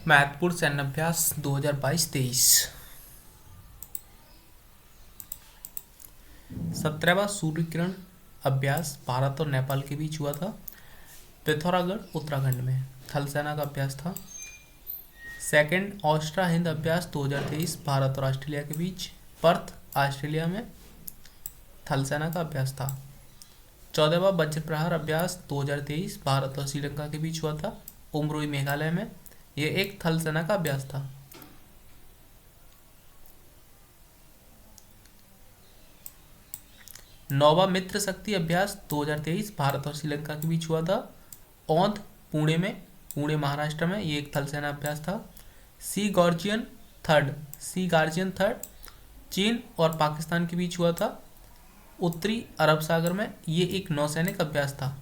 महत्वपूर्ण सैन्य अभ्यास 2022-23। 17वां सूर्य किरण अभ्यास भारत और नेपाल के बीच हुआ था। पिथौरागढ़ उत्तराखंड में थल सेना का अभ्यास था। सेकंड ऑस्ट्रा हिंद अभ्यास 2023 भारत और ऑस्ट्रेलिया के बीच पर्थ ऑस्ट्रेलिया में थल सेना का अभ्यास था। 14वां वज्र प्रहार अभ्यास 2023 भारत और श्रीलंका के बीच हुआ था उमरोई मेघालय में। यह एक थल सेना का अभ्यास था। नौवां मित्र शक्ति अभ्यास 2023 भारत और श्रीलंका के बीच हुआ था औंध पुणे में, पुणे महाराष्ट्र में। ये एक थल सेना अभ्यास था। सी गार्जियन थर्ड चीन और पाकिस्तान के बीच हुआ था उत्तरी अरब सागर में। ये एक नौसैनिक अभ्यास था।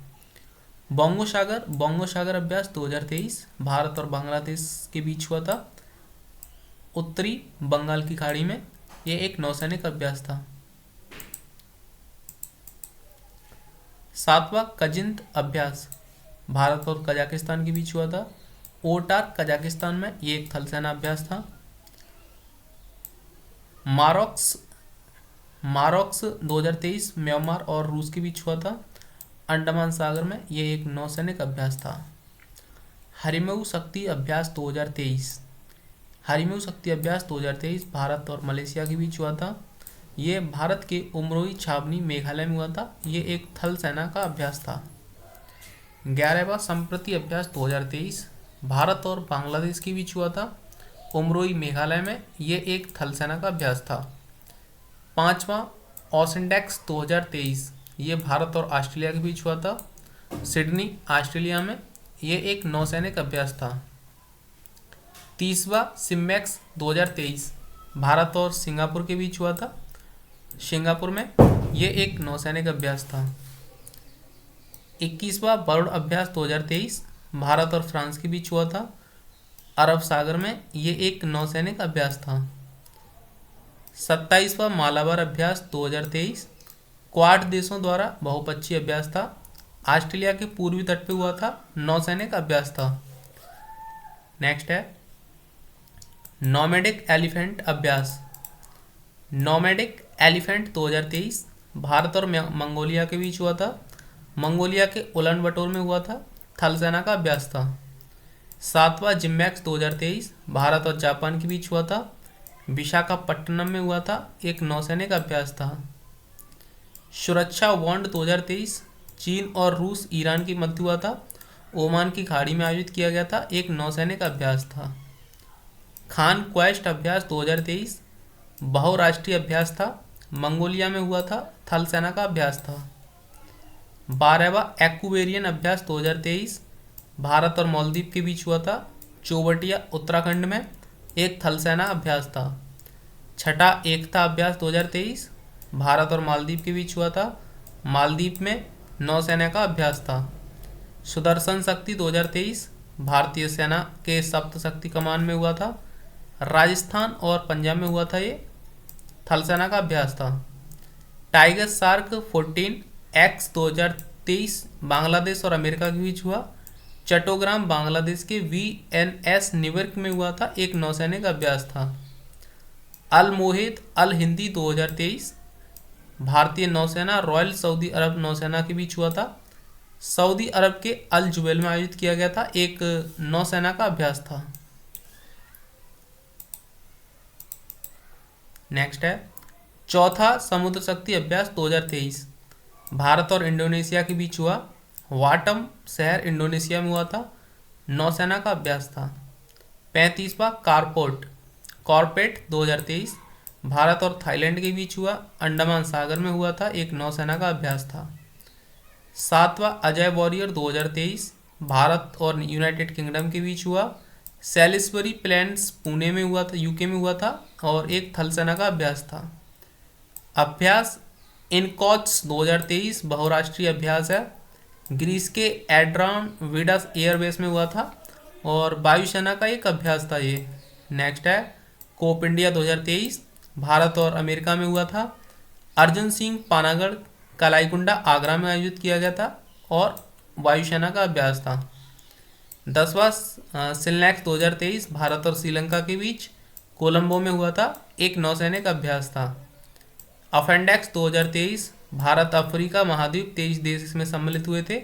बोंगो सागर अभ्यास 2023 भारत और बांग्लादेश के बीच हुआ था उत्तरी बंगाल की खाड़ी में। ये एक नौसैनिक अभ्यास था। 7वां कजिंत अभ्यास भारत और कजाकिस्तान के बीच हुआ था ओटार कजाकिस्तान में। ये एक थल सेना अभ्यास था। मारोक्स 2023 म्यांमार और रूस के बीच हुआ था अंडमान सागर में। ये एक नौसैनिक अभ्यास था। हरिमऊ शक्ति अभ्यास 2023 भारत और मलेशिया के बीच हुआ था। ये भारत के उमरोई छावनी मेघालय में हुआ था। ये एक थल सेना का अभ्यास था। 11वां संप्रति अभ्यास 2023 भारत और बांग्लादेश के बीच हुआ था उमरोई मेघालय में। ये एक थल सेना का अभ्यास था। 5वां ओसेंडेक्स 2023 ये भारत और ऑस्ट्रेलिया के बीच हुआ था सिडनी ऑस्ट्रेलिया में। ये एक नौसैनिक अभ्यास था। 30वां सिम्मैक्स 2023 भारत और सिंगापुर के बीच हुआ था सिंगापुर में। ये एक नौसैनिक अभ्यास था। 21वां वरुण अभ्यास 2023 भारत और फ्रांस के बीच हुआ था अरब सागर में। ये एक नौसैनिक अभ्यास था। 27वां मालाबार अभ्यास 2023 क्वाड देशों द्वारा बहुपक्षीय अभ्यास था। ऑस्ट्रेलिया के पूर्वी तट पे हुआ था नौसैनिक अभ्यास था। नेक्स्ट है नोमैडिक एलिफेंट अभ्यास 2023 भारत और मंगोलिया के बीच हुआ था। मंगोलिया के उलान बटोर में हुआ था। थल सेना का अभ्यास था। 7वां जिम्मैक्स 2023 भारत और जापान के बीच हुआ था विशाखापट्टनम में हुआ था। एक नौसैनिक अभ्यास था। सुरक्षा बॉन्ड 2023 चीन और रूस ईरान के मध्य हुआ था ओमान की खाड़ी में आयोजित किया गया था। एक नौसैनिक अभ्यास था। खान क्वेस्ट अभ्यास 2023 बहुराष्ट्रीय अभ्यास था मंगोलिया में हुआ था। थल सेना का अभ्यास था। 12वां एक्वेरियन अभ्यास 2023 भारत और मालदीव के बीच हुआ था चौबटिया उत्तराखंड में। एक थल सेना अभ्यास था। 6ठा एकता अभ्यास 2023 भारत और मालदीव के बीच हुआ था मालदीव में। नौसेना का अभ्यास था। सुदर्शन शक्ति 2023 भारतीय सेना के सप्त शक्ति कमान में हुआ था राजस्थान और पंजाब में हुआ था। ये थल सेना का अभ्यास था। टाइगर शार्क 14X 2023 बांग्लादेश और अमेरिका के बीच हुआ चट्टोग्राम बांग्लादेश के VNS न्यूयॉर्क में हुआ था। एक नौसैनिक अभ्यास था। अल मोहित अल हिंदी 2023 भारतीय नौसेना रॉयल सऊदी अरब नौसेना के बीच हुआ था सऊदी अरब के अल जुबैल में आयोजित किया गया था। एक नौसेना का अभ्यास था। नेक्स्ट है चौथा समुद्र शक्ति अभ्यास 2023 भारत और इंडोनेशिया के बीच हुआ वाटम शहर इंडोनेशिया में हुआ था। नौसेना का अभ्यास था। 35वां कॉर्पेट 2023 भारत और थाईलैंड के बीच हुआ अंडमान सागर में हुआ था। एक नौसेना का अभ्यास था। 7वां अजय वॉरियर 2023 भारत और यूनाइटेड किंगडम के बीच हुआ सेलिसबरी प्लेन्स पुणे में हुआ था यूके में हुआ था और एक थल सेना का अभ्यास था। अभ्यास इनकॉच 2023 बहुराष्ट्रीय अभ्यास है ग्रीस के एड्रान विडास एयरबेस में हुआ था और वायुसेना का एक अभ्यास था ये। नेक्स्ट है कोप इंडिया 2023 भारत और अमेरिका में हुआ था। अर्जुन सिंह पानागढ़ कलाईकुंडा आगरा में आयोजित किया गया था और वायुसेना का अभ्यास था। 10वां सिलनेक्स 2023 भारत और श्रीलंका के बीच कोलंबो में हुआ था, एक नौसैनिक अभ्यास था। अफेंडेक्स 2023 भारत अफ्रीका महाद्वीप 23 देश इसमें सम्मिलित हुए थे,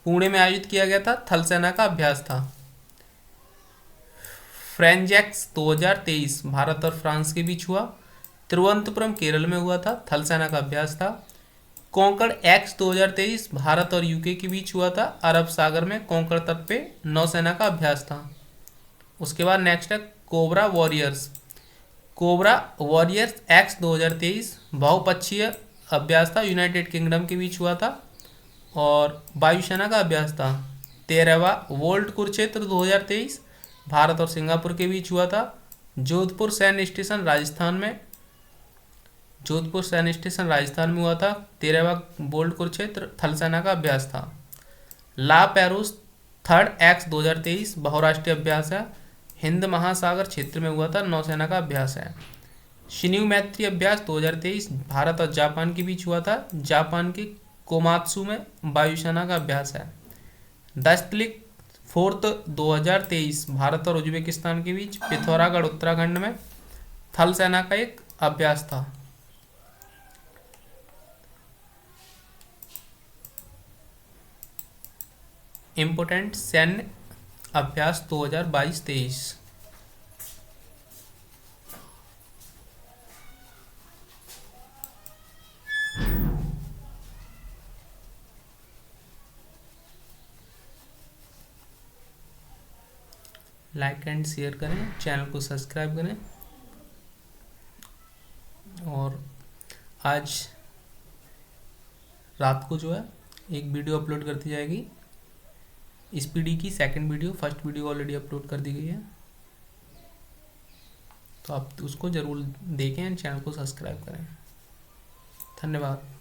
पुणे में आयोजित किया गया था, थल सेना का अभ्यास था। फ्रेंजेक्स 2023 भारत और फ्रांस के बीच हुआ, तिरुवनंतपुरम केरल में हुआ था, थल सेना का अभ्यास था। कोंकण एक्स 2023 भारत और यूके के बीच हुआ था, अरब सागर में कोंकण तट पे नौसेना का अभ्यास था। उसके बाद नेक्स्ट है cobra warriors. Cobra warriors x 2023 बहुपक्षीय अभ्यास था, यूनाइटेड किंगडम के बीच हुआ था और वायुसेना का अभ्यास था। 13वां वोल्ट कुरुक्षेत्र 2023 भारत और सिंगापुर के बीच हुआ था। जोधपुर सैन्य स्टेशन राजस्थान में हुआ था। 13वां बोल्ट कुरुक्षेत्र थल सेना का अभ्यास था। ला पेरूस थर्ड एक्स 2023 बहुराष्ट्रीय अभ्यास है, हिंद महासागर क्षेत्र में हुआ था, नौसेना का अभ्यास है। शिन्यू मैत्री अभ्यास 2023 भारत और जापान के बीच हुआ था, जापान के कोमात्सु में वायुसेना का अभ्यास है। दस्तलिक फोर्थ 2023 भारत और उज्बेकिस्तान के बीच पिथौरागढ़ उत्तराखंड में थल सेना का एक अभ्यास था। इम्पोर्टेंट सैन्य अभ्यास 2022-23। लाइक एंड शेयर करें, चैनल को सब्सक्राइब करें। और आज रात को जो है एक वीडियो अपलोड कर दी जाएगी, इस पीढ़ी की second video, first video already upload कर दी गई है, तो आप उसको ज़रूर देखें एंड चैनल को सब्सक्राइब करें। धन्यवाद।